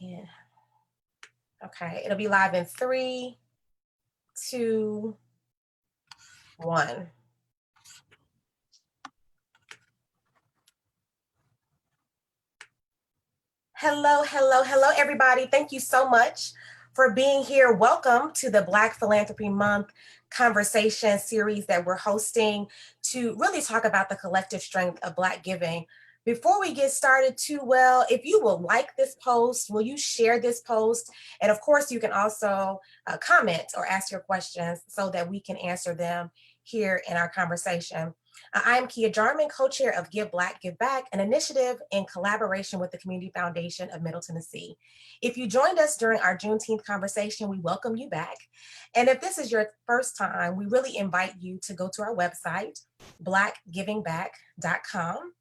Yeah. Okay, it'll be live in 3, 2, 1. Hello, hello, hello, everybody. Thank you so much for being here. Welcome to the Black Philanthropy Month conversation series that we're hosting to really talk about the collective strength of Black giving. Before we get started too well, if you will like this post, will you share this post? And of course, you can also comment or ask your questions so that we can answer them here in our conversation. I am Kia Jarman, co-chair of Give Black, Give Back, an initiative in collaboration with the Community Foundation of Middle Tennessee. If you joined us during our Juneteenth conversation, we welcome you back. And if this is your first time, we really invite you to go to our website, blackgivingback.com.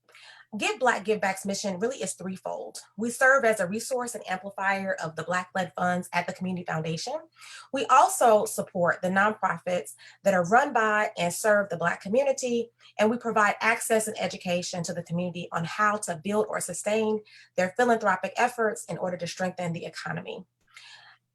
Give Black, Give Back's mission really is threefold. We serve as a resource and amplifier of the Black-led funds at the Community Foundation. We also support the nonprofits that are run by and serve the Black community, and we provide access and education to the community on how to build or sustain their philanthropic efforts in order to strengthen the economy.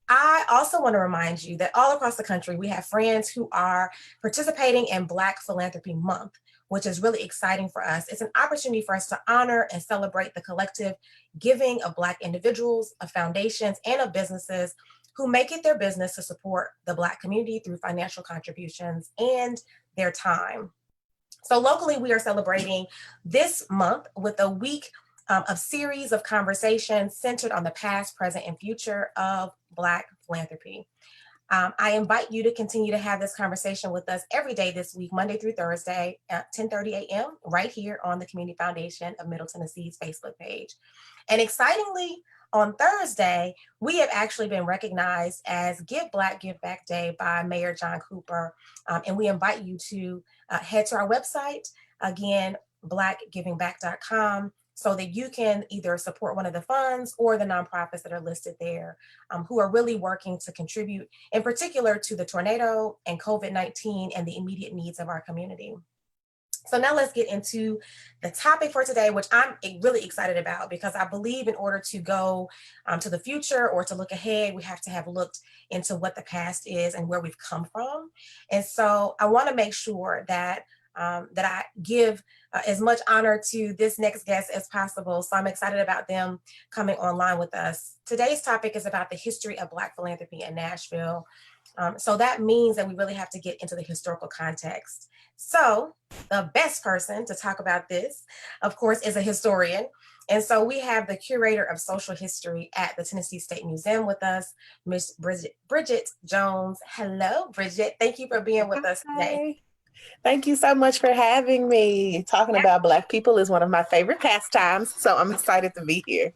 I also want to remind you that all across the country, we have friends who are participating in Black Philanthropy Month, which is really exciting for us. It's an opportunity for us to honor and celebrate the collective giving of Black individuals, of foundations, and of businesses who make it their business to support the Black community through financial contributions and their time. So locally, we are celebrating this month with a week of series of conversations centered on the past, present, and future of Black philanthropy. I invite you to continue to have this conversation with us every day this week, Monday through Thursday at 10:30 a.m. right here on the Community Foundation of Middle Tennessee's Facebook page. And excitingly, on Thursday, we have actually been recognized as Give Black, Give Back Day by Mayor John Cooper. And we invite you to head to our website, again, blackgivingback.com, so that you can either support one of the funds or the nonprofits that are listed there, who are really working to contribute in particular to the tornado and COVID-19 and the immediate needs of our community. So now let's get into the topic for today, which I'm really excited about, because I believe in order to go to the future or to look ahead, we have to have looked into what the past is and where we've come from. And so I want to make sure that I give as much honor to this next guest as possible. So I'm excited about them coming online with us. Today's topic is about the history of Black philanthropy in Nashville. So that means that we really have to get into the historical context. So the best person to talk about this, of course, is a historian. And so we have the curator of social history at the Tennessee State Museum with us, Miss Bridget Jones. Hello, Bridget. Thank you for being with us today. Thank you so much for having me. Talking about Black people is one of my favorite pastimes, so I'm excited to be here.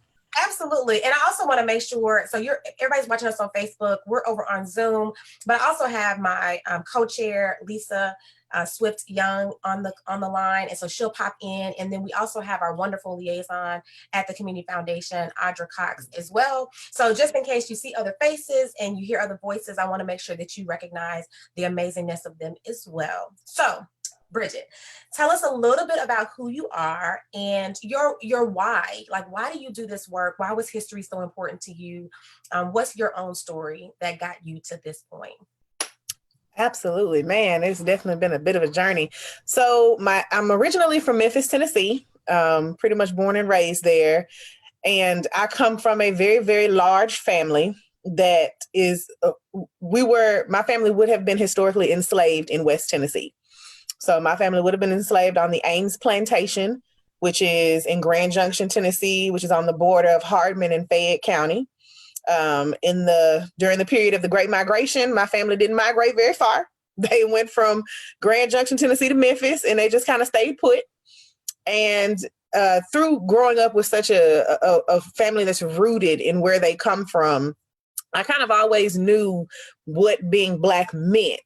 Absolutely. And I also want to make sure, so everybody's watching us on Facebook, we're over on Zoom, but I also have my co-chair, Lisa Swift Young, on the line. And so she'll pop in. And then we also have our wonderful liaison at the Community Foundation, Audra Cox, as well. So just in case you see other faces and you hear other voices, I want to make sure that you recognize the amazingness of them as well. So Bridget, tell us a little bit about who you are and your why. Like, why do you do this work? Why was history so important to you? What's your own story that got you to this point? Absolutely, man. It's definitely been a bit of a journey. So I'm originally from Memphis, Tennessee, pretty much born and raised there. And I come from a very, very large family that is, my family would have been historically enslaved in West Tennessee. So my family would have been enslaved on the Ames Plantation, which is in Grand Junction, Tennessee, which is on the border of Hardman and Fayette County. During the period of the Great Migration, my family didn't migrate very far. They went from Grand Junction, Tennessee to Memphis, and they just kind of stayed put. And through growing up with such a family that's rooted in where they come from, I kind of always knew what being Black meant.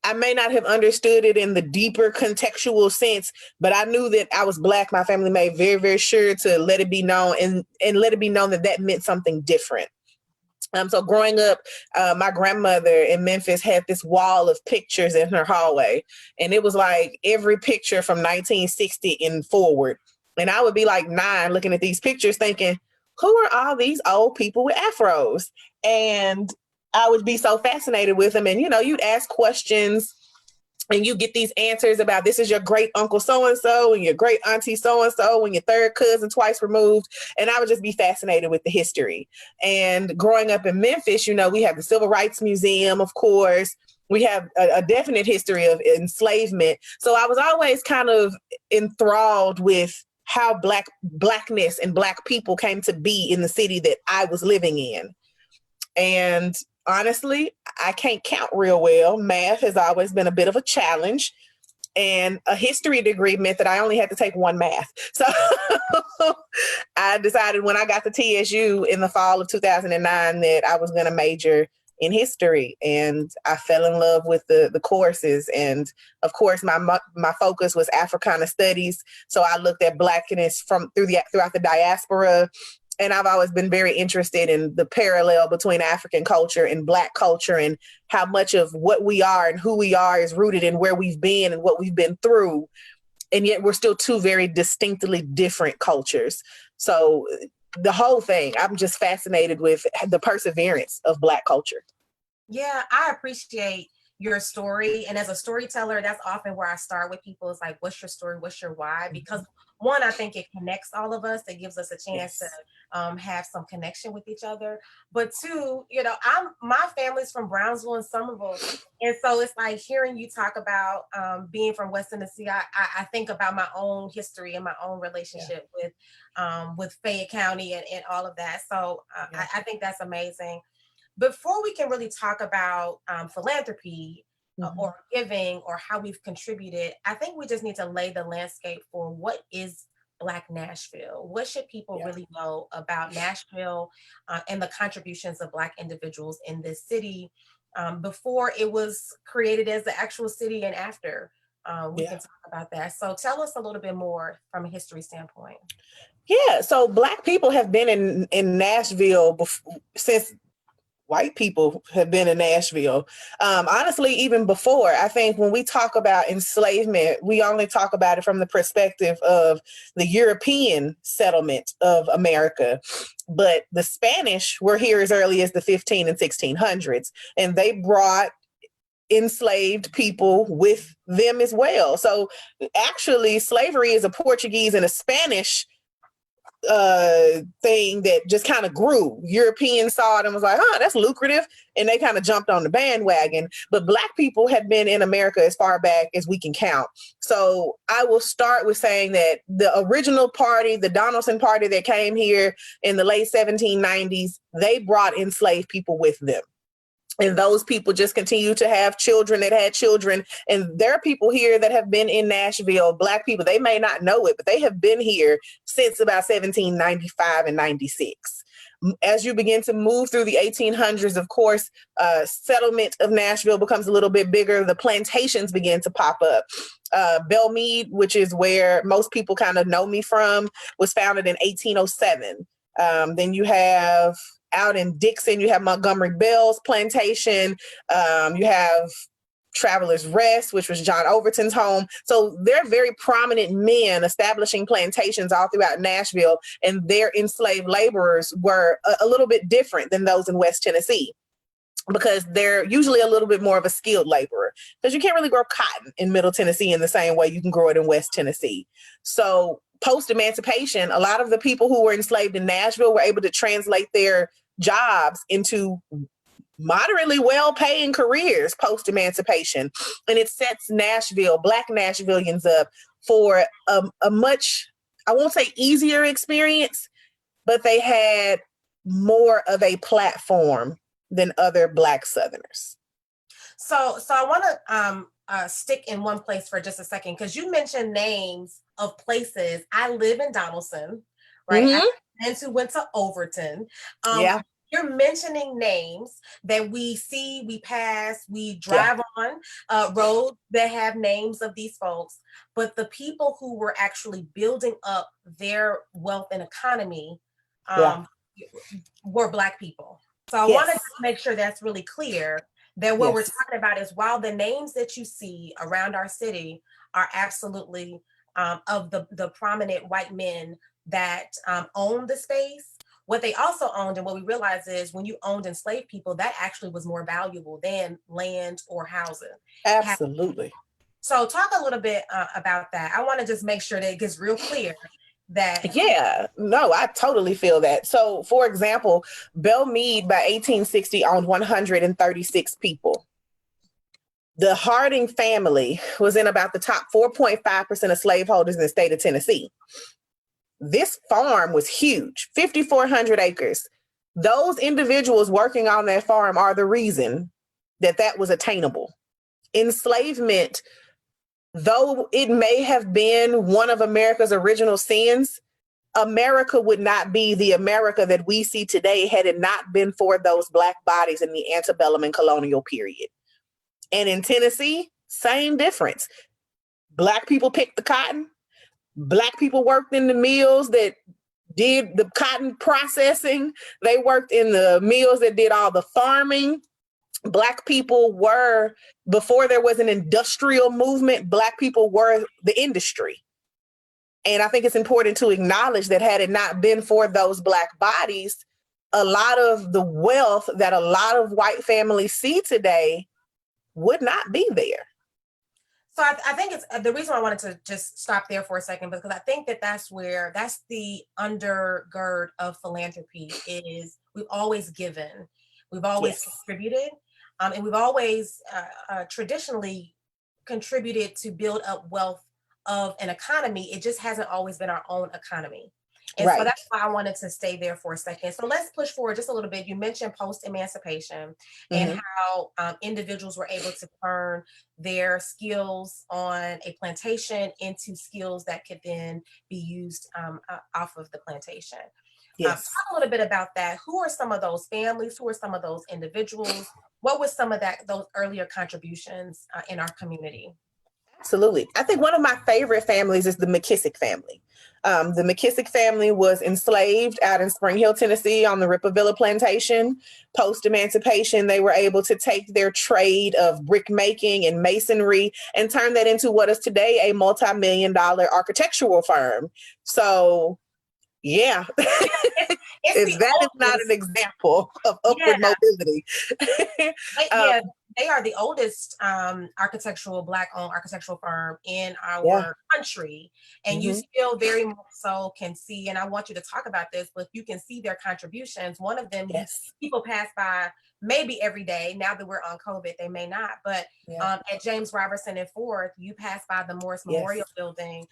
I may not have understood it in the deeper contextual sense, but I knew that I was Black. My family made very, very sure to let it be known and let it be known that meant something different. So growing up, my grandmother in Memphis had this wall of pictures in her hallway, and it was like every picture from 1960 and forward. And I would be like 9 looking at these pictures thinking, who are all these old people with afros? And I would be so fascinated with them. And, you know, you'd ask questions and you get these answers about this is your great uncle so-and-so and your great auntie so-and-so and your third cousin twice removed. And I would just be fascinated with the history. And growing up in Memphis, you know, we have the Civil Rights Museum, of course. We have a definite history of enslavement. So I was always kind of enthralled with how blackness and Black people came to be in the city that I was living in. And honestly, I can't count real well. Math has always been a bit of a challenge. And a history degree meant that I only had to take one math. So I decided when I got to TSU in the fall of 2009 that I was going to major in history. And I fell in love with the courses. And of course, my focus was Africana studies. So I looked at Blackness throughout the diaspora. And I've always been very interested in the parallel between African culture and Black culture and how much of what we are and who we are is rooted in where we've been and what we've been through. And yet we're still two very distinctly different cultures. So the whole thing, I'm just fascinated with the perseverance of Black culture. Yeah, I appreciate your story. And as a storyteller, that's often where I start with people. It's like, what's your story? What's your why? Because one, I think it connects all of us. It gives us a chance to have some connection with each other. But two, you know, my family's from Brownsville and Somerville. And so it's like hearing you talk about being from West Tennessee, I think about my own history and my own relationship with Fayette County and all of that. So I think that's amazing. Before we can really talk about philanthropy or giving or how we've contributed, I think we just need to lay the landscape for what is Black Nashville. What should people really know about Nashville and the contributions of Black individuals in this city before it was created as the actual city and after? We can talk about that. So tell us a little bit more from a history standpoint. Yeah, so Black people have been in Nashville since white people have been in Nashville. Honestly, even before, I think when we talk about enslavement, we only talk about it from the perspective of the European settlement of America. But the Spanish were here as early as the 15 and 1600s, and they brought enslaved people with them as well. So actually, slavery is a Portuguese and a Spanish thing that just kind of grew. Europeans saw it and was like, oh, that's lucrative. And they kind of jumped on the bandwagon. But Black people had been in America as far back as we can count. So I will start with saying that the original party, the Donaldson Party that came here in the late 1790s, they brought enslaved people with them. And those people just continue to have children that had children. And there are people here that have been in Nashville, Black people, they may not know it, but they have been here since about 1795 and 96. As you begin to move through the 1800s, of course, settlement of Nashville becomes a little bit bigger. The plantations begin to pop up. Belmead, which is where most people kind of know me from, was founded in 1807. Then you have out in Dixon, you have Montgomery Bell's plantation. You have Travelers Rest, which was John Overton's home. So they're very prominent men establishing plantations all throughout Nashville, and their enslaved laborers were a little bit different than those in West Tennessee, because they're usually a little bit more of a skilled laborer, because you can't really grow cotton in Middle Tennessee in the same way you can grow it in West Tennessee. So post-emancipation, a lot of the people who were enslaved in Nashville were able to translate their jobs into moderately well-paying careers post-emancipation. And it sets Nashville, Black Nashvillians up for a much, I won't say easier experience, but they had more of a platform than other Black Southerners. So I want to stick in one place for just a second, because you mentioned names of places. I live in Donaldson, right? I friends who went to Overton. You're mentioning names that we see, we pass, we drive on roads that have names of these folks, but the people who were actually building up their wealth and economy were Black people. So I want to make sure that's really clear, that what we're talking about is, while the names that you see around our city are absolutely of the prominent white men that own the space, What they also owned, and what we realize is when you owned enslaved people, that actually was more valuable than land or housing. Absolutely. So talk a little bit about that. I want to just make sure that it gets real clear that. Yeah, no, I totally feel that. So, for example, Belle Meade by 1860 owned 136 people. The Harding family was in about the top 4.5% of slaveholders in the state of Tennessee. This farm was huge, 5,400 acres. Those individuals working on that farm are the reason that that was attainable. Enslavement, though it may have been one of America's original sins, America would not be the America that we see today had it not been for those Black bodies in the antebellum and colonial period. And in Tennessee, same difference. Black people picked the cotton. Black people worked in the mills that did the cotton processing. They worked in the mills that did all the farming. Black people were, before there was an industrial movement, Black people were the industry. And I think it's important to acknowledge that had it not been for those Black bodies, a lot of the wealth that a lot of white families see today would not be there. So I think it's the reason I wanted to just stop there for a second, because I think that that's the undergird of philanthropy is we've always given, we've always contributed, and we've always traditionally contributed to build up wealth of an economy. It just hasn't always been our own economy. And so that's why I wanted to stay there for a second. So let's push forward just a little bit. You mentioned post-emancipation and how individuals were able to turn their skills on a plantation into skills that could then be used off of the plantation. Talk a little bit about that. Who are some of those families? Who are some of those individuals? What was some of those earlier contributions in our community? Absolutely. I think one of my favorite families is the McKissick family. The McKissick family was enslaved out in Spring Hill, Tennessee on the Ripavilla plantation. Post-emancipation, they were able to take their trade of brick making and masonry and turn that into what is today a multi-million-dollar architectural firm. So, yeah. If that is not an example of upward mobility. They are the oldest Black-owned architectural firm in our country. And you still very much so can see, and I want you to talk about this, but you can see their contributions. One of them, people pass by maybe every day. Now that we're on COVID, they may not. But at James Robertson and Fourth, you pass by the Morris Memorial Building,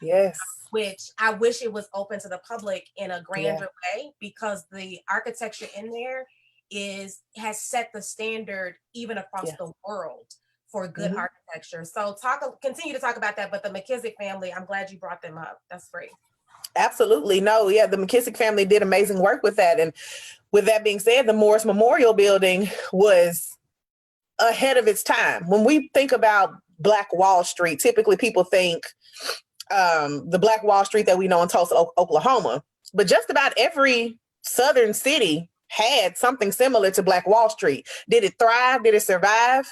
which I wish it was open to the public in a grander way, because the architecture in there has set the standard even across the world for good architecture. So continue to talk about that. But the McKissick family, I'm glad you brought them up. That's great. Absolutely. No, the McKissick family did amazing work with that. And with that being said, the Morris Memorial Building was ahead of its time. When we think about Black Wall Street, typically people think the Black Wall Street that we know in Tulsa, Oklahoma. But just about every southern city had something similar to Black Wall Street. Did it thrive? Did it survive?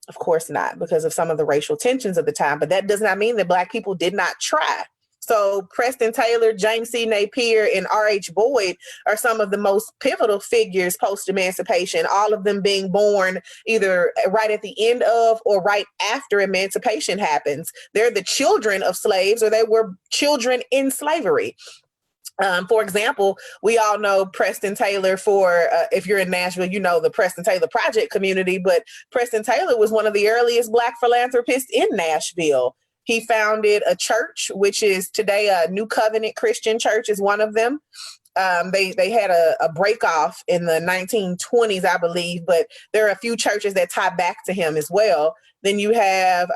Of course not, because of some of the racial tensions of the time. But that does not mean that Black people did not try. So Preston Taylor, James C. Napier, and R.H. Boyd are some of the most pivotal figures post-emancipation, all of them being born either right at the end of or right after emancipation happens. They're the children of slaves, or they were children in slavery. For example, we all know Preston Taylor for, if you're in Nashville, you know the Preston Taylor Project community, but Preston Taylor was one of the earliest Black philanthropists in Nashville. He founded a church, which is today a New Covenant Christian Church is one of them. They had a break off in the 1920s, I believe, but there are a few churches that tie back to him as well. Then you have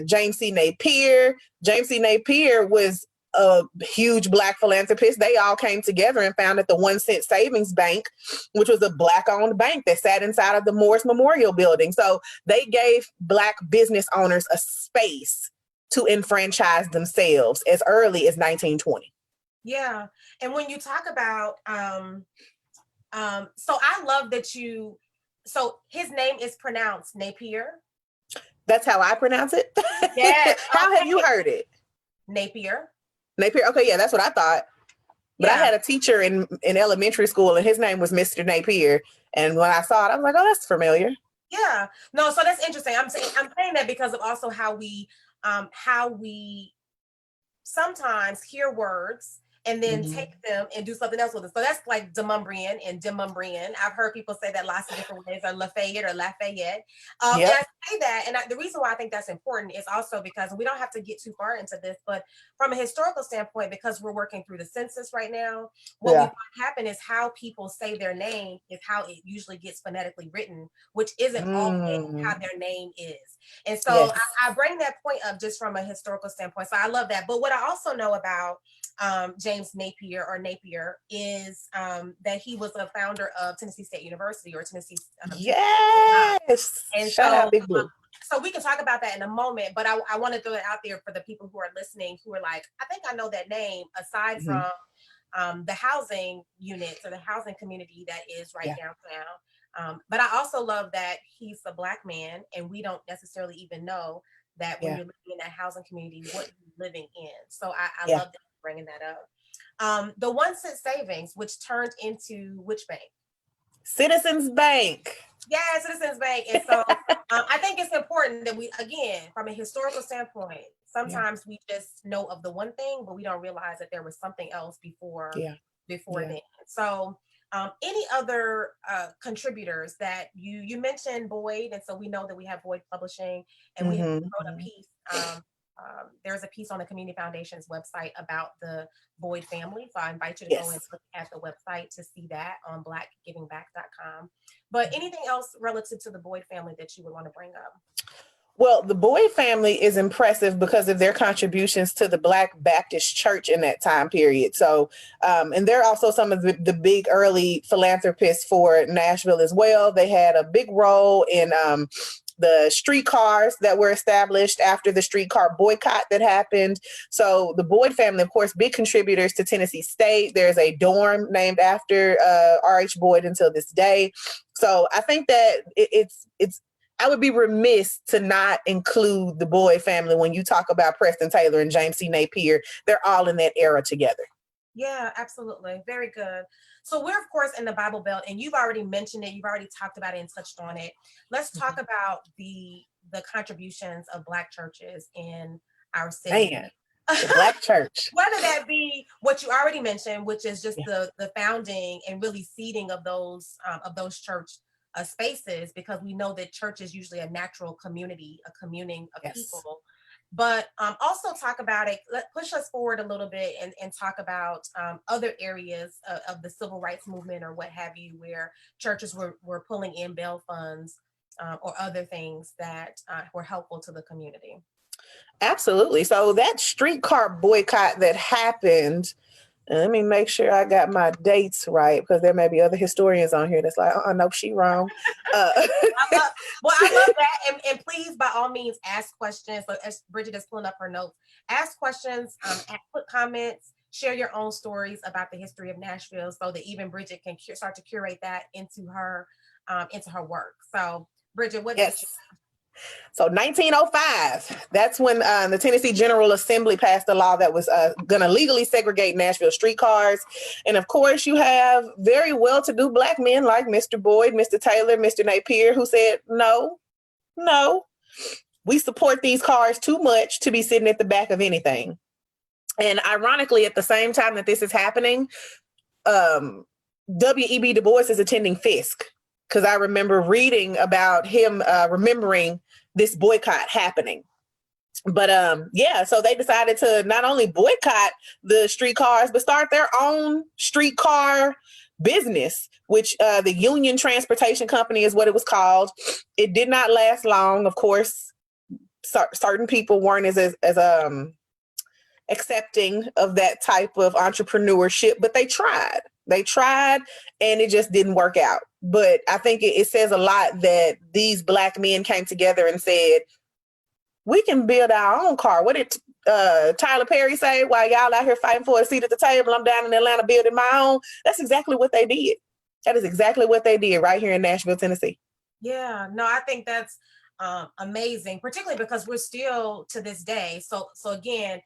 James C. Napier. James C. Napier was a huge Black philanthropist. They all came together and founded the 1 Cent Savings Bank, which was a Black-owned bank that sat inside of the Morris Memorial Building. So they gave Black business owners a space to enfranchise themselves as early as 1920. Yeah. And when you talk about, so I love that so his name is pronounced Napier. That's how I pronounce it? Yeah. How have you heard it? Napier. Napier. Okay, yeah, that's what I thought. But I Yeah. had a teacher in elementary school, and his name was Mr. Napier. And when I saw it, I was like, oh, that's familiar. Yeah. No, so that's interesting. I'm saying that because of also how we sometimes hear words and then take them and do something else with it. So that's like Demumbrian and Demumbrian. I've heard people say that lots of different ways, or Lafayette or Lafayette. And Yep. I say that, and the reason why I think that's important is also because we don't have to get too far into this, but from a historical standpoint, because we're working through the census right now, what we find happen is how people say their name is how it usually gets phonetically written, which isn't always how their name is. And so Yes. I bring that point up just from a historical standpoint. So I love that. But what I also know about James Napier or Napier is that he was a founder of Tennessee State University or Tennessee. Yes. And Shout out Big Blue. so we can talk about that in a moment, but I want to throw it out there for the people who are listening who are like, I think I know that name aside from the housing units or the housing community that is right downtown. But I also love that he's a Black man and we don't necessarily even know that when you're living in that housing community, what you're living in. So I love that you're bringing that up. The 1 cent savings, which turned into which bank? Citizens Bank. Yeah, Citizens Bank. And so I think it's important that we, again, from a historical standpoint, sometimes we just know of the one thing, but we don't realize that there was something else before then. So any other contributors that you mentioned Boyd, and so we know that we have Boyd Publishing, and we wrote a piece. There's a piece on the Community Foundation's website about the Boyd family. So I invite you to go and look at the website to see that on blackgivingback.com. But anything else relative to the Boyd family that you would want to bring up? Well, the Boyd family is impressive because of their contributions to the Black Baptist Church in that time period. So, and they're also some of the big early philanthropists for Nashville as well. They had a big role in the streetcars that were established after the streetcar boycott that happened. So the Boyd family, of course, big contributors to Tennessee State. There's a dorm named after R.H. Boyd until this day. So I think that it's I would be remiss to not include the Boyd family when you talk about Preston Taylor and James C. Napier. They're all in that era together. Yeah, absolutely. Very good. So we're, of course, in the Bible Belt, and you've already mentioned it. You've already talked about it and touched on it. Let's talk about the contributions of Black churches in our city. Man, the Black church. Whether that be what you already mentioned, which is just the founding and really seeding of those church spaces, because we know that church is usually a natural community, a communing of people. But also talk about it, push us forward a little bit and talk about other areas of the civil rights movement or what have you, where churches were pulling in bail funds or other things that were helpful to the community. Absolutely. So that streetcar boycott that happened, let me make sure I got my dates right, because there may be other historians on here that's like, no, she wrong. I love that. And please, by all means, ask questions. So as Bridget is pulling up her notes, ask questions, put comments, share your own stories about the history of Nashville so that even Bridget can start to curate that into her work. So Bridget, what did you? So 1905, that's when the Tennessee General Assembly passed a law that was going to legally segregate Nashville streetcars. And of course, you have very well-to-do Black men like Mr. Boyd, Mr. Taylor, Mr. Napier, who said, no, we support these cars too much to be sitting at the back of anything. And ironically, at the same time that this is happening, W.E.B. Du Bois is attending Fisk, because I remember reading about him remembering this boycott happening. But so they decided to not only boycott the streetcars, but start their own streetcar business, which the Union Transportation Company is what it was called. It did not last long. Of course, certain people weren't as accepting of that type of entrepreneurship, but they tried. And it just didn't work out. But I think it says a lot that these Black men came together and said, we can build our own car. What did Tyler Perry say? While y'all out here fighting for a seat at the table, I'm down in Atlanta building my own. That's exactly what they did. That is exactly what they did right here in Nashville, Tennessee. Yeah, no, I think that's amazing, particularly because we're still to this day. So again,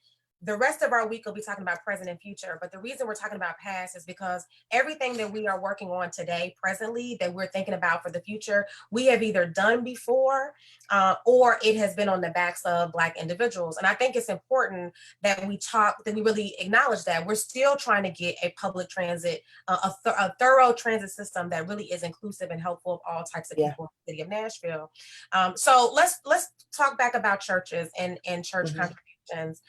The rest of our week will be talking about present and future, but the reason we're talking about past is because everything that we are working on today, presently, that we're thinking about for the future, we have either done before or it has been on the backs of Black individuals. And I think it's important that we really acknowledge that we're still trying to get a public transit, a thorough transit system that really is inclusive and helpful of all types of people in the city of Nashville. So let's talk back about churches and church contributions.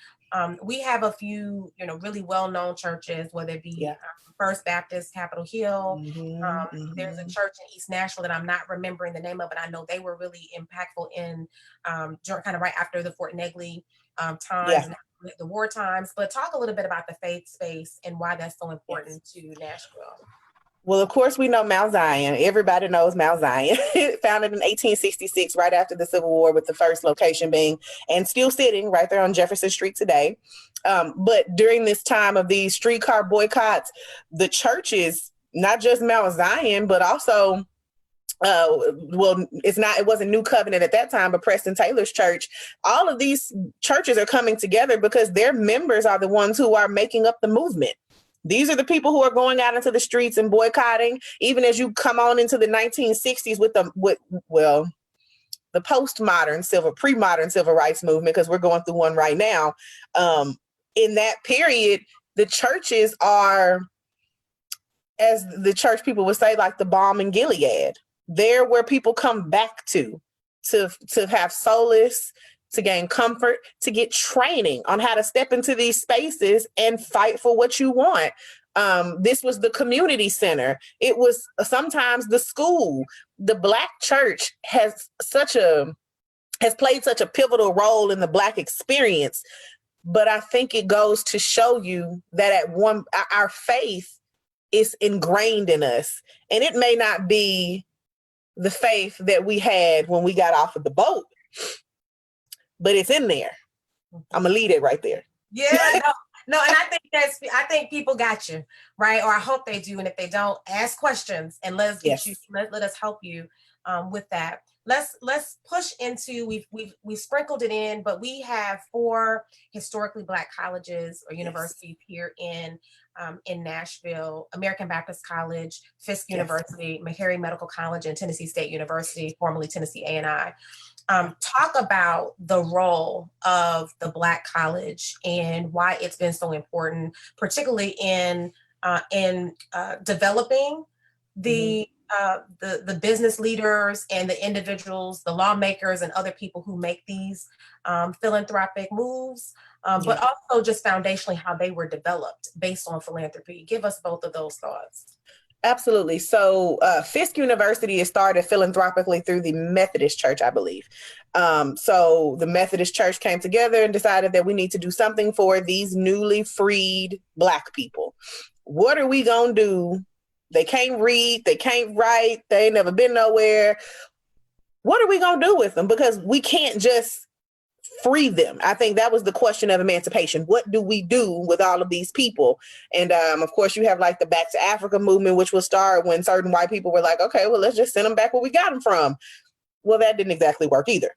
We have a few, really well-known churches, whether it be First Baptist, Capitol Hill. There's a church in East Nashville that I'm not remembering the name of, but I know they were really impactful in kind of right after the Fort Negley times, and the war times. But talk a little bit about the faith space and why that's so important to Nashville. Well, of course, we know Mount Zion. Everybody knows Mount Zion. Founded in 1866, right after the Civil War, with the first location being, and still sitting right there on Jefferson Street today. But during this time of these streetcar boycotts, the churches, not just Mount Zion, but also, it wasn't New Covenant at that time, but Preston Taylor's church. All of these churches are coming together because their members are the ones who are making up the movement. These are the people who are going out into the streets and boycotting. Even as you come on into the 1960s with the pre-modern civil rights movement, because we're going through one right now. In that period, the churches are, as the church people would say, like the balm in Gilead. They're where people come back to have solace, to gain comfort, to get training on how to step into these spaces and fight for what you want. This was the community center. It was sometimes the school. The Black church has played such a pivotal role in the Black experience. But I think it goes to show you that our faith is ingrained in us. And it may not be the faith that we had when we got off of the boat, but it's in there. I'm gonna leave it right there. Yeah, no, and I think people got you, right? Or I hope they do. And if they don't, ask questions and let us help you with that. Let's push into, we've sprinkled it in, but we have 4 historically Black colleges or universities here in Nashville: American Baptist College, Fisk University, Meharry Medical College, and Tennessee State University, formerly Tennessee A&I. Talk about the role of the Black college and why it's been so important, particularly in developing the business leaders and the individuals, the lawmakers and other people who make these philanthropic moves, but also just foundationally how they were developed based on philanthropy. Give us both of those thoughts. Absolutely. So Fisk University is started philanthropically through the Methodist Church, I believe. So the Methodist Church came together and decided that we need to do something for these newly freed Black people. What are we going to do? They can't read, they can't write, they ain't never been nowhere. What are we going to do with them? Because we can't just free them. I think that was the question of emancipation. What do we do with all of these people? And of course, you have like the Back to Africa movement, which will start when certain white people were like, okay, well, let's just send them back where we got them from. Well, that didn't exactly work either.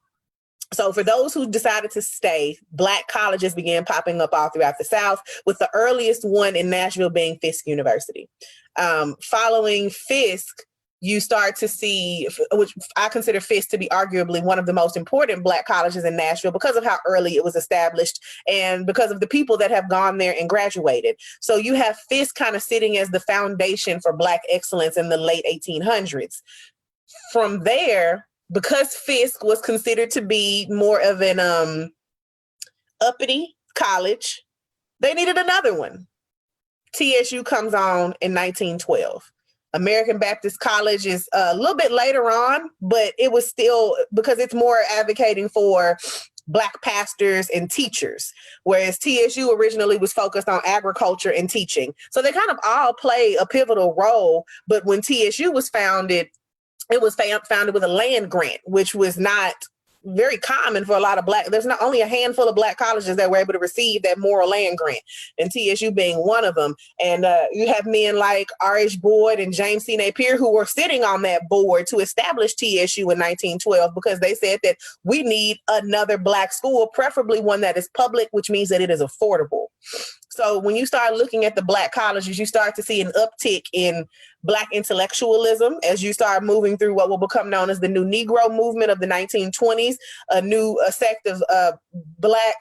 So for those who decided to stay, Black colleges began popping up all throughout the South, with the earliest one in Nashville being Fisk University. Following Fisk, you start to see, which I consider Fisk to be arguably one of the most important Black colleges in Nashville because of how early it was established and because of the people that have gone there and graduated. So you have Fisk kind of sitting as the foundation for Black excellence in the late 1800s. From there, because Fisk was considered to be more of an uppity college, they needed another one. TSU comes on in 1912. American Baptist College is a little bit later on, but it was still, because it's more advocating for Black pastors and teachers, whereas TSU originally was focused on agriculture and teaching. So they kind of all play a pivotal role. But when TSU was founded, it was founded with a land grant, which was not very common for a lot of there's not only a handful of Black colleges that were able to receive that moral land grant, and TSU being one of them. And you have men like R.H. Boyd and James C. Napier who were sitting on that board to establish TSU in 1912 because they said that we need another Black school, preferably one that is public, which means that it is affordable. So when you start looking at the Black colleges, you start to see an uptick in Black intellectualism as you start moving through what will become known as the New Negro movement of the 1920s, a new sect of Black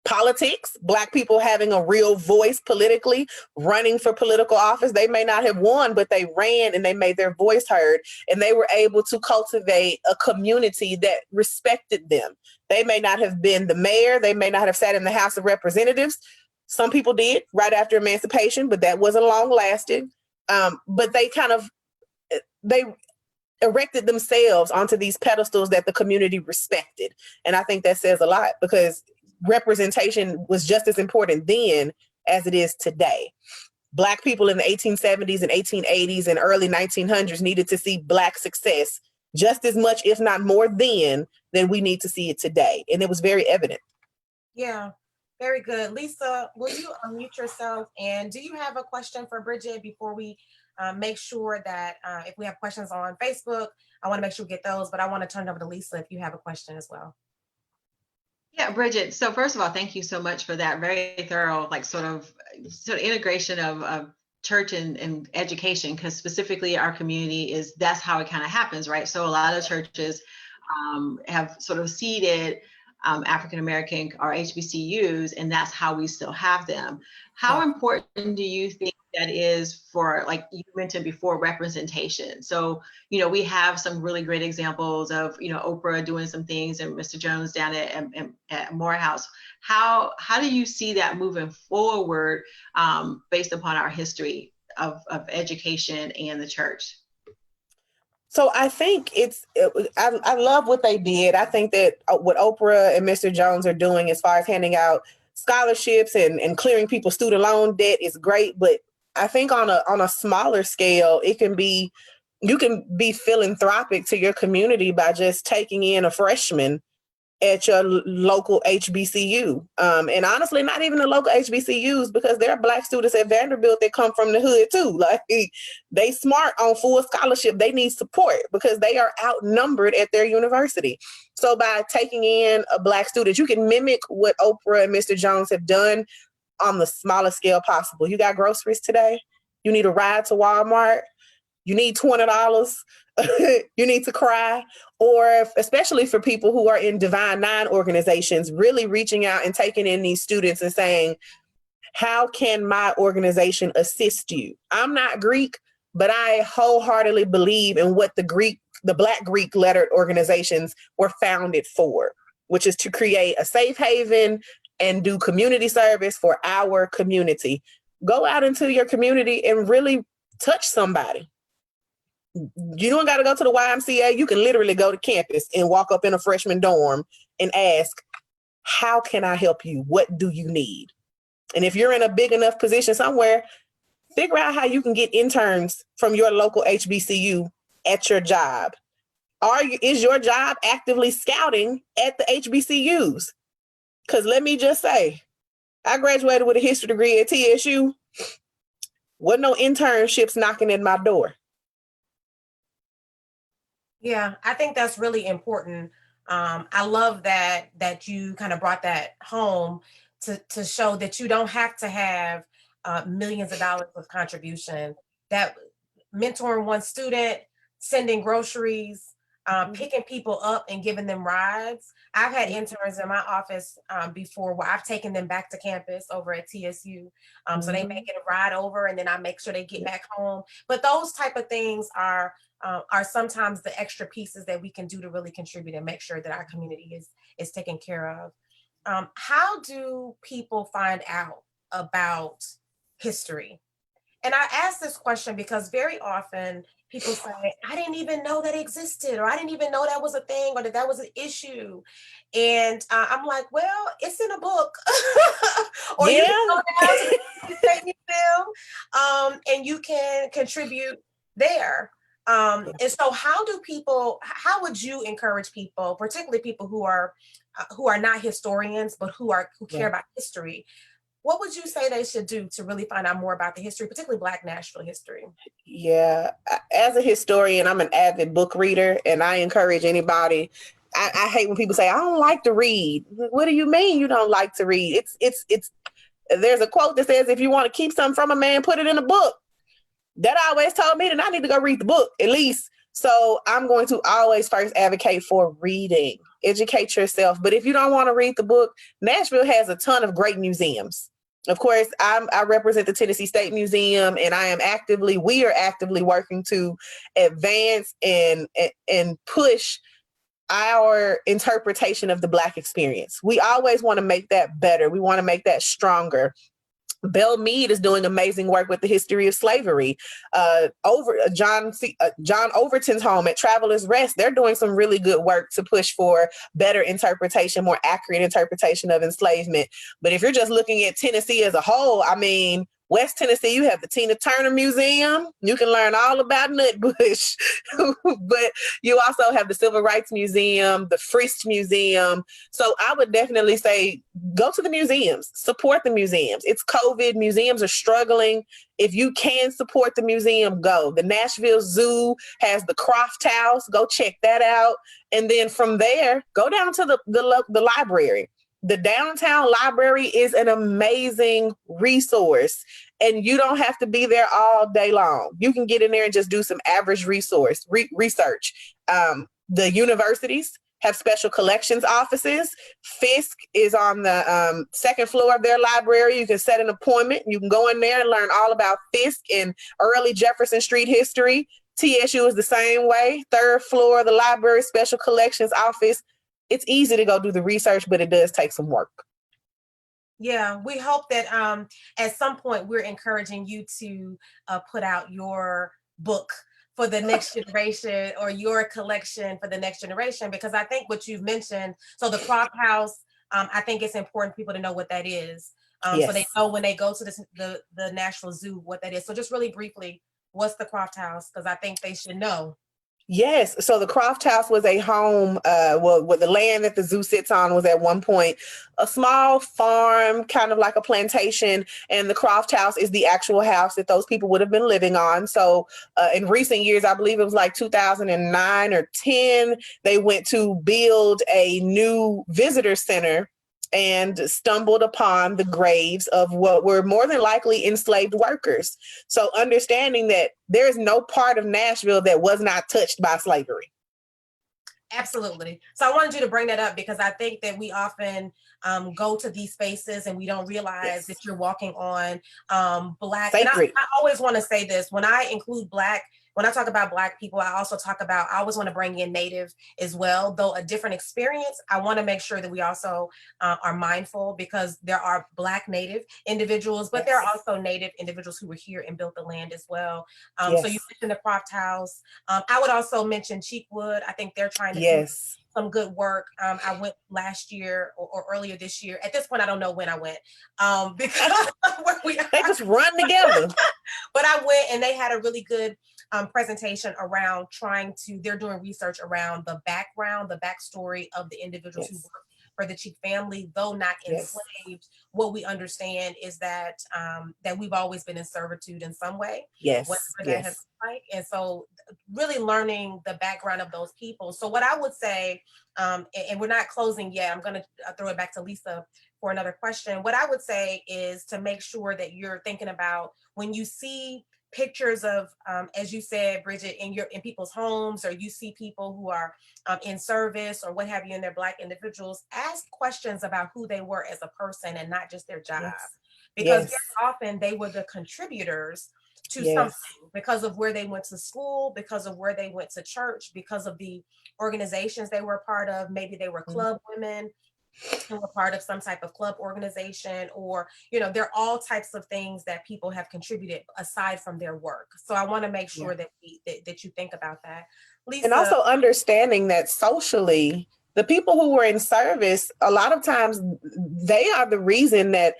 politics, Black people having a real voice politically, running for political office. They may not have won, but they ran and they made their voice heard, and they were able to cultivate a community that respected them. They may not have been the mayor. They may not have sat in the House of Representatives. Some people did right after emancipation, but that wasn't long lasting. But they erected themselves onto these pedestals that the community respected. And I think that says a lot because representation was just as important then as it is today. Black people in the 1870s and 1880s and early 1900s needed to see Black success just as much, if not more then, than we need to see it today. And it was very evident. Yeah, very good. Lisa, will you unmute yourself? And do you have a question for Bridget before we make sure that if we have questions on Facebook, I want to make sure we get those, but I want to turn it over to Lisa if you have a question as well. Yeah, Bridget. So first of all, thank you so much for that very thorough, like sort of integration of church and education, because specifically our community that's how it kind of happens, right? So a lot of churches have sort of seeded African-American or HBCUs, and that's how we still have them. How important do you think that is for, like you mentioned before, representation? So, we have some really great examples of, Oprah doing some things and Mr. Jones down at Morehouse. How do you see that moving forward based upon our history of education and the church? So I think I love what they did. I think that what Oprah and Mr. Jones are doing as far as handing out scholarships and clearing people's student loan debt is great. But I think on a smaller scale, you can be philanthropic to your community by just taking in a freshman at your local HBCU. And honestly, not even the local HBCUs, because there are Black students at Vanderbilt that come from the hood too. Like they smart on full scholarship. They need support because they are outnumbered at their university. So by taking in a Black student, you can mimic what Oprah and Mr. Jones have done on the smallest scale possible. You got groceries today. You need a ride to Walmart. You need $20. You need to cry. Or especially for people who are in Divine Nine organizations, really reaching out and taking in these students and saying, how can my organization assist you? I'm not Greek, but I wholeheartedly believe in what the Black Greek lettered organizations were founded for, which is to create a safe haven and do community service for our community. Go out into your community and really touch somebody. You don't got to go to the YMCA. You can literally go to campus and walk up in a freshman dorm and ask, how can I help you? What do you need? And if you're in a big enough position somewhere, figure out how you can get interns from your local HBCU at your job. Is your job actively scouting at the HBCUs? Because let me just say, I graduated with a history degree at TSU. Wasn't no internships knocking at my door. Yeah, I think that's really important. I love that you kind of brought that home to show that you don't have to have millions of dollars of contribution. That mentoring one student, sending groceries, picking people up and giving them rides. I've had interns in my office before where I've taken them back to campus over at TSU. So they may get a ride over and then I make sure they get back home. But those type of things are sometimes the extra pieces that we can do to really contribute and make sure that our community is taken care of. How do people find out about history? And I ask this question because very often people say, I didn't even know that existed, or I didn't even know that was a thing, or that was an issue. And I'm like, well, it's in a book. Or you can go down to the film and you can contribute there. And so how would you encourage people, particularly people who are not historians, but who care about history? What would you say they should do to really find out more about the history, particularly Black Nashville history? Yeah, as a historian, I'm an avid book reader, and I encourage anybody. I hate when people say, I don't like to read. What do you mean you don't like to read? It's there's a quote that says, if you want to keep something from a man, put it in a book. That always told me that I need to go read the book at least. So I'm going to always first advocate for reading, educate yourself. But if you don't want to read the book, Nashville has a ton of great museums. Of course, I represent the Tennessee State Museum, and we are actively working to advance and push our interpretation of the Black experience. We always want to make that better. We want to make that stronger. Belle Meade is doing amazing work with the history of slavery. John Overton's home at Travelers Rest, they're doing some really good work to push for better interpretation, more accurate interpretation of enslavement. But if you're just looking at Tennessee as a whole, I mean, West Tennessee, you have the Tina Turner Museum. You can learn all about Nutbush. But you also have the Civil Rights Museum, the Frist Museum. So I would definitely say go to the museums, support the museums. It's COVID. Museums are struggling. If you can support the museum, go. The Nashville Zoo has the Croft House. Go check that out. And then from there, go down to the library. The downtown library is an amazing resource, and you don't have to be there all day long. You can get in there and just do some average research. The universities have special collections offices. Fisk is on the second floor of their library. You can set an appointment. You can go in there and learn all about Fisk and early Jefferson Street history. TSU is the same way. Third floor of the library, special collections office. It's easy to go do the research, but it does take some work. Yeah, we hope that at some point we're encouraging you to put out your book for the next generation, or your collection for the next generation, because I think what you've mentioned, so the Croft House, I think it's important for people to know what that is. Yes. So they know when they go to the Nashville Zoo what that is. So just really briefly, what's the Croft House? Because I think they should know. Yes. So the Croft House was a home, with the land that the zoo sits on was at one point a small farm, kind of like a plantation. And the Croft House is the actual house that those people would have been living on. So in recent years, I believe it was like 2009 or 10, they went to build a new visitor center and stumbled upon the graves of what were more than likely enslaved workers. So understanding that there is no part of Nashville that was not touched by slavery. Absolutely. So I wanted you to bring that up, because I think that we often go to these spaces and we don't realize that you're walking on Black. Sacred. And I always want to say this, when I include Black, when I talk about Black people, I also talk about, I always want to bring in Native as well, though a different experience. I want to make sure that we also are mindful, because there are Black Native individuals, but there are also Native individuals who were here and built the land as well. So you mentioned the Croft House. I would also mention Cheekwood. I think they're trying to do some good work. I went last year or earlier this year. At this point, I don't know when I went, because they just run together. But I went, and they had a really good presentation around they're doing research around the backstory of the individuals who work for the Cheek family, though not enslaved. What we understand is that that we've always been in servitude in some way. Whatever that has been like. And so really learning the background of those people. So what I would say, and we're not closing yet, I'm going to throw it back to Lisa for another question. What I would say is to make sure that you're thinking about, when you see pictures of, as you said, Bridget, in people's homes, or you see people who are in service or what have you, and they're Black individuals, ask questions about who they were as a person and not just their job. Because very often they were the contributors to something, because of where they went to school, because of where they went to church, because of the organizations they were a part of. Maybe they were club women who were part of some type of club organization, or, there are all types of things that people have contributed aside from their work. So I want to make sure that you think about that. Lisa. And also understanding that socially, the people who were in service, a lot of times they are the reason that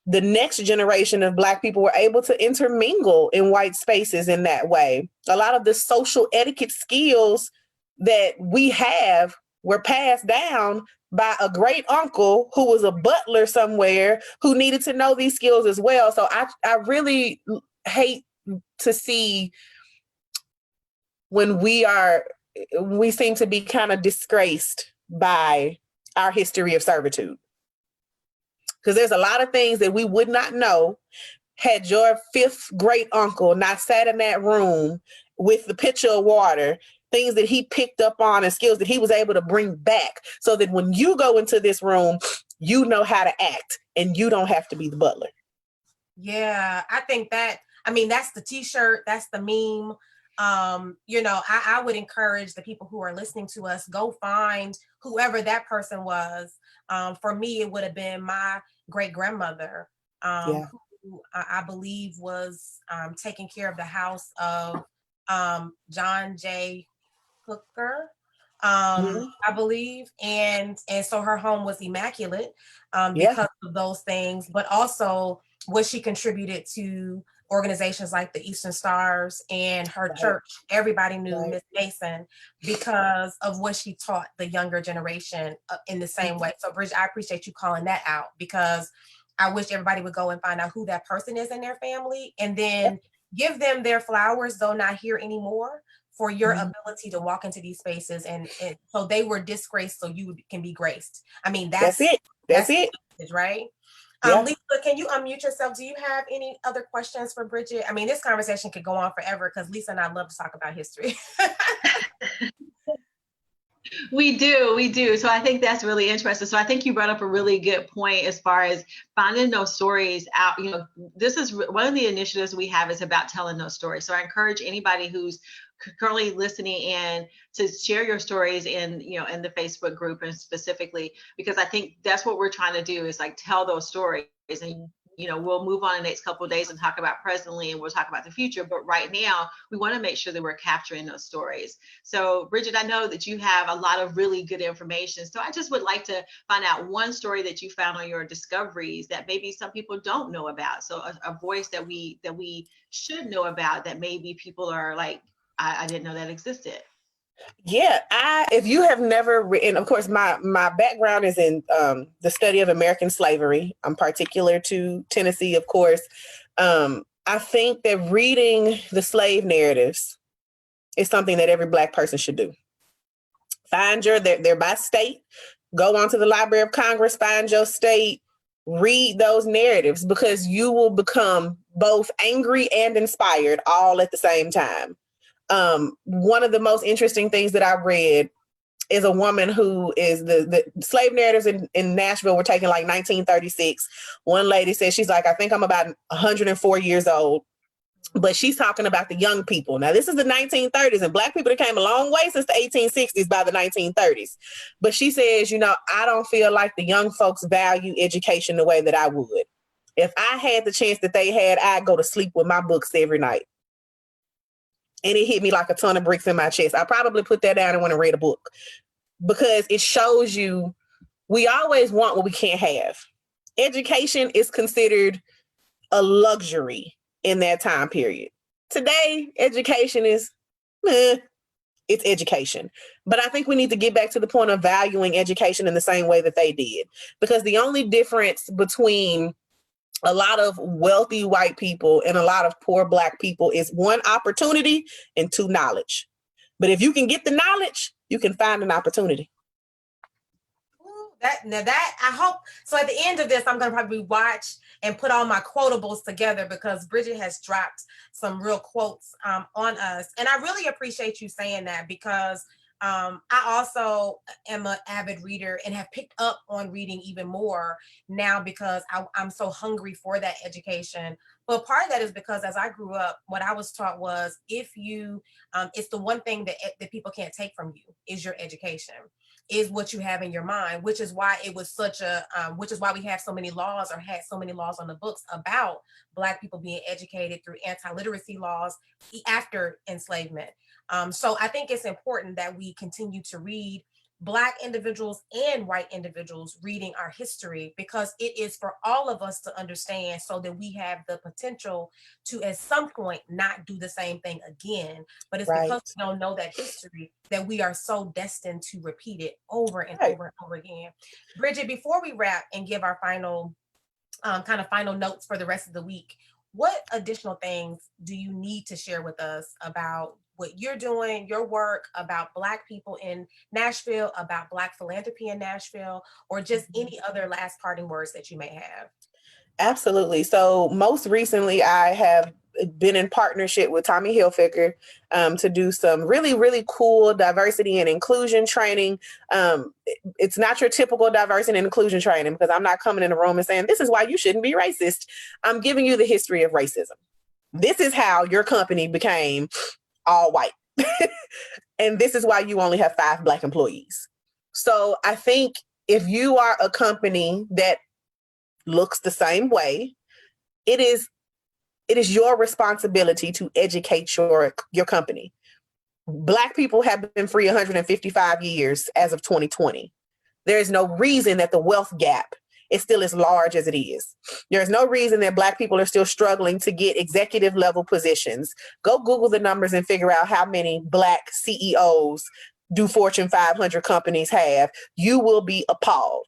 the next generation of Black people were able to intermingle in white spaces in that way. A lot of the social etiquette skills that we have were passed down by a great uncle who was a butler somewhere who needed to know these skills as well. So I really hate to see when we seem to be kind of disgraced by our history of servitude. Because there's a lot of things that we would not know had your fifth great uncle not sat in that room with the pitcher of water, things that he picked up on and skills that he was able to bring back so that when you go into this room, you know how to act and you don't have to be the butler. Yeah, I think that's the t-shirt, that's the meme. I would encourage the people who are listening to us, go find whoever that person was. For me, it would have been my great grandmother, who I believe was taking care of the house of John J. Hooker, I believe, and so her home was immaculate because of those things, but also what she contributed to organizations like the Eastern Stars and her church. Everybody knew Miss Mason because of what she taught the younger generation in the same way. So Bridget, I appreciate you calling that out, because I wish everybody would go and find out who that person is in their family and then give them their flowers, though not here anymore, for your ability to walk into these spaces and so they were disgraced so you can be graced. I mean, that's it. That's it, right? Lisa, can you unmute yourself? Do you have any other questions for Bridget? I mean, this conversation could go on forever because Lisa and I love to talk about history. We do. So I think that's really interesting. So I think you brought up a really good point as far as finding those stories out. This is one of the initiatives we have is about telling those stories. So I encourage anybody who's currently listening in to share your stories in the Facebook group, and specifically because I think that's what we're trying to do is like tell those stories. And we'll move on in the next couple of days and talk about presently, and we'll talk about the future. But right now, we want to make sure that we're capturing those stories. So, Bridget, I know that you have a lot of really good information. So I just would like to find out one story that you found on your discoveries that maybe some people don't know about. So a voice that we should know about that maybe people are like, I didn't know that existed. Yeah, if you have never written, of course, my background is in the study of American slavery. I'm particular to Tennessee, of course. I think that reading the slave narratives is something that every Black person should do. They're by state, go onto the Library of Congress, find your state, read those narratives, because you will become both angry and inspired all at the same time. One of the most interesting things that I read is a woman who is the slave narratives in Nashville were taken like 1936. One lady said, she's like, I think I'm about 104 years old, but she's talking about the young people. Now, this is the 1930s, and Black people that came a long way since the 1860s by the 1930s. But she says, I don't feel like the young folks value education the way that I would. If I had the chance that they had, I'd go to sleep with my books every night. And it hit me like a ton of bricks in my chest. I probably put that down and went and read a book, because it shows you we always want what we can't have. Education is considered a luxury in that time period. Today, education is, it's education. But I think we need to get back to the point of valuing education in the same way that they did. Because the only difference between a lot of wealthy white people and a lot of poor Black people is one, opportunity, and two, knowledge. But if you can get the knowledge, you can find an opportunity. That I hope so. At the end of this, I'm going to probably watch and put all my quotables together, because Bridget has dropped some real quotes on us, and I really appreciate you saying that, because I also am an avid reader and have picked up on reading even more now, because I'm so hungry for that education. But part of that is because as I grew up, what I was taught was if you, it's the one thing that people can't take from you is your education, is what you have in your mind, which is why it was which is why we have so many laws, or had so many laws on the books about Black people being educated through anti-literacy laws after enslavement. So I think it's important that we continue to read Black individuals and white individuals reading our history, because it is for all of us to understand, so that we have the potential to at some point not do the same thing again. But it's Right. because we don't know that history that we are so destined to repeat it over and Right. over and over again. Bridget, before we wrap and give our final kind of final notes for the rest of the week, what additional things do you need to share with us about what you're doing, your work, about Black people in Nashville, about Black philanthropy in Nashville, or just any other last parting words that you may have? Absolutely. So most recently, I have been in partnership with Tommy Hilfiger to do some really, really cool diversity and inclusion training. It's not your typical diversity and inclusion training, because I'm not coming in the room and saying, this is why you shouldn't be racist. I'm giving you the history of racism. This is how your company became all white. And this is why you only have 5 Black employees. So I think if you are a company that looks the same way, it is your responsibility to educate your company. Black people have been free 155 years as of 2020. There is no reason that the wealth gap is still as large as it is. There's no reason that Black people are still struggling to get executive level positions. Go Google the numbers and figure out how many Black CEOs do Fortune 500 companies have. You will be appalled.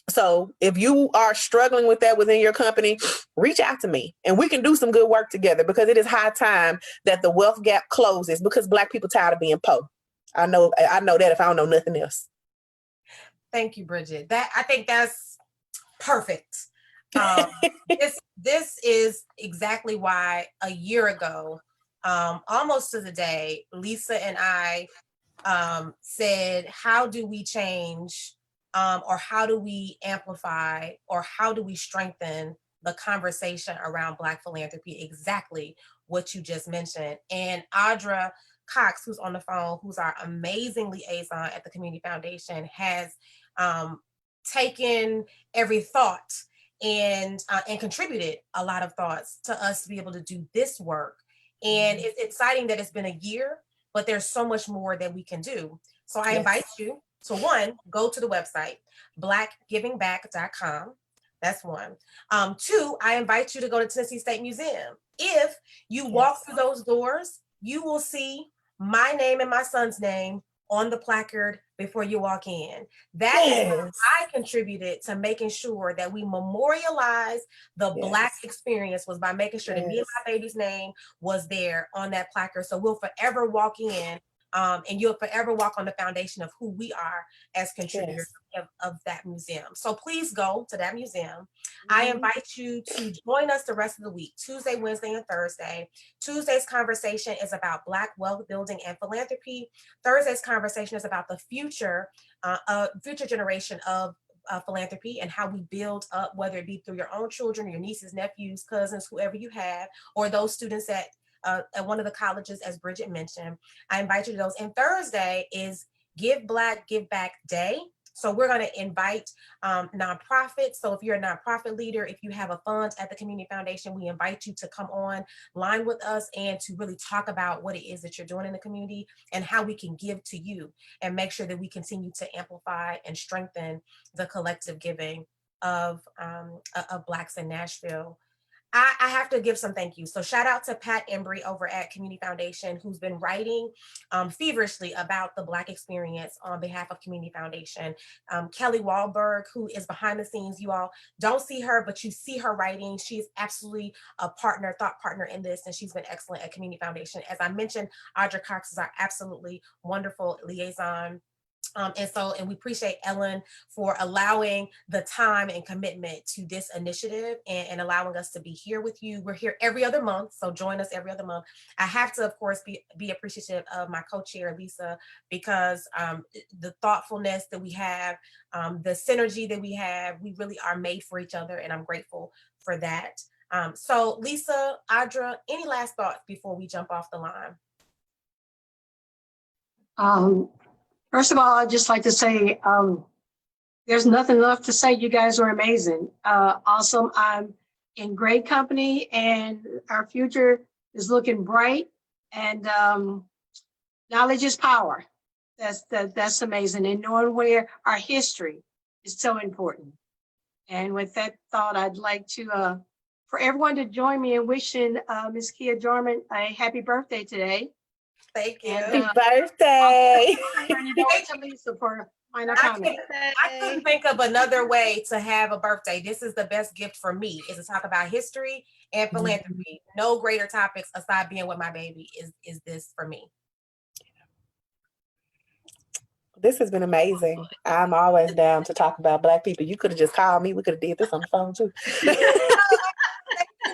So if you are struggling with that within your company, reach out to me and we can do some good work together, because it is high time that the wealth gap closes, because Black people tired of being poor. I know that if I don't know nothing else. Thank you, Bridget. I think that's perfect. This is exactly why a year ago, almost to the day, Lisa and I said, how do we change, or how do we amplify, or how do we strengthen the conversation around Black philanthropy? Exactly what you just mentioned. And Audra Cox, who's on the phone, who's our amazing liaison at the Community Foundation, has taken every thought and contributed a lot of thoughts to us to be able to do this work. And it's exciting that it's been a year, but there's so much more that we can do. So I invite you to, one, go to the website, blackgivingback.com. That's one. Two, I invite you to go to Tennessee State Museum. If you walk through those doors, you will see my name and my son's name on the placard before you walk in. That is how I contributed to making sure that we memorialize the Black experience, was by making sure that me and my baby's name was there on that placard. So we'll forever walk in, and you'll forever walk on the foundation of who we are as contributors of that museum. So please go to that museum. I invite you to join us the rest of the week, Tuesday, Wednesday, and Thursday. Tuesday's conversation is about Black wealth building and philanthropy. Thursday's conversation is about the future generation of philanthropy and how we build up, whether it be through your own children, your nieces, nephews, cousins, whoever you have, or those students at one of the colleges, as Bridget mentioned. I invite you to those. And Thursday is Give Black, Give Back Day. So we're going to invite nonprofits. So if you're a nonprofit leader, if you have a fund at the Community Foundation, we invite you to come on line with us and to really talk about what it is that you're doing in the community and how we can give to you and make sure that we continue to amplify and strengthen the collective giving of Blacks in Nashville. I have to give some thank yous. So shout out to Pat Embry over at Community Foundation, who's been writing feverishly about the Black experience on behalf of Community Foundation. Kelly Wahlberg, who is behind the scenes. You all don't see her, but you see her writing. She is absolutely a partner, thought partner in this, and she's been excellent at Community Foundation. As I mentioned, Audra Cox is our absolutely wonderful liaison. And we appreciate Ellen for allowing the time and commitment to this initiative and allowing us to be here with you. We're here every other month, so join us every other month. I have to, of course, be appreciative of my co-chair, Lisa, because the thoughtfulness that we have, the synergy that we have, we really are made for each other, and I'm grateful for that. So Lisa, Audra, any last thoughts before we jump off the line? First of all, I'd just like to say, there's nothing left to say. You guys are amazing. Awesome. I'm in great company and our future is looking bright, and knowledge is power. That's amazing. And knowing where our history is so important. And with that thought, I'd like to, for everyone to join me in wishing Ms. Kia Jarman a happy birthday today. Thank you. And, Happy birthday. I'll turn it over to Lisa for final I comment. couldn't think of another way to have a birthday. This is the best gift for me, is to talk about history and philanthropy. No greater topics aside being with my baby is this for me. This has been amazing. I'm always down to talk about Black people. You could have just called me. We could have did this on the phone too. Thank you,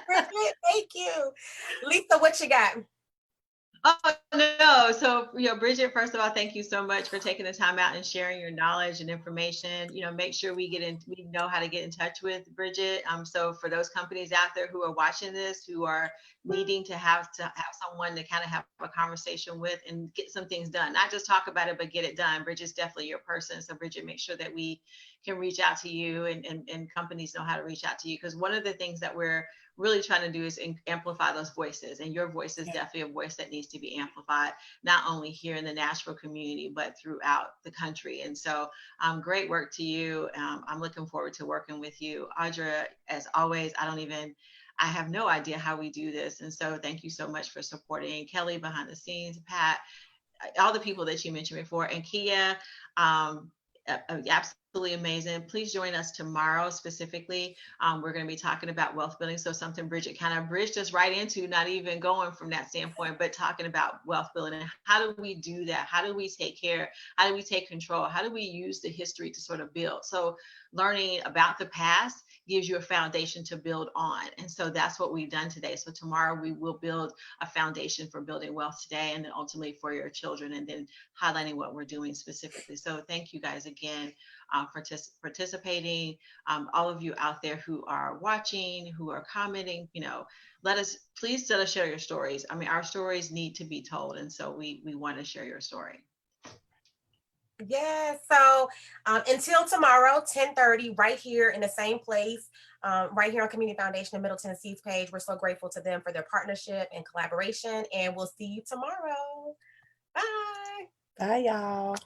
Bridget. Thank you. Lisa, what you got? Oh, no. So, Bridget, first of all, thank you so much for taking the time out and sharing your knowledge and information. Make sure we know how to get in touch with Bridget. So for those companies out there who are watching this, who are needing to have someone to kind of have a conversation with and get some things done, not just talk about it, but get it done. Bridget's definitely your person. So Bridget, make sure that we can reach out to you and companies know how to reach out to you. Because one of the things that we're really trying to do is amplify those voices, and your voice is definitely a voice that needs to be amplified, not only here in the Nashville community, but throughout the country. And so great work to you. I'm looking forward to working with you. Audra, as always, I have no idea how we do this. And so thank you so much for supporting Kelly behind the scenes, Pat, all the people that you mentioned before, and Kia. Absolutely amazing. Please join us tomorrow. Specifically, we're going to be talking about wealth building. So something Bridget kind of bridged us right into, not even going from that standpoint, but talking about wealth building. And how do we do that? How do we take care? How do we take control? How do we use the history to sort of build? So learning about the past gives you a foundation to build on. And so that's what we've done today. So tomorrow we will build a foundation for building wealth today, and then ultimately for your children, and then highlighting what we're doing specifically. So thank you guys again for participating. All of you out there who are watching, who are commenting, please let us share your stories. I mean, our stories need to be told. And so we want to share your story. Yeah, so until tomorrow, 10:30, right here in the same place, right here on Community Foundation and Middle Tennessee's page. We're so grateful to them for their partnership and collaboration, and we'll see you tomorrow. Bye. Bye, y'all.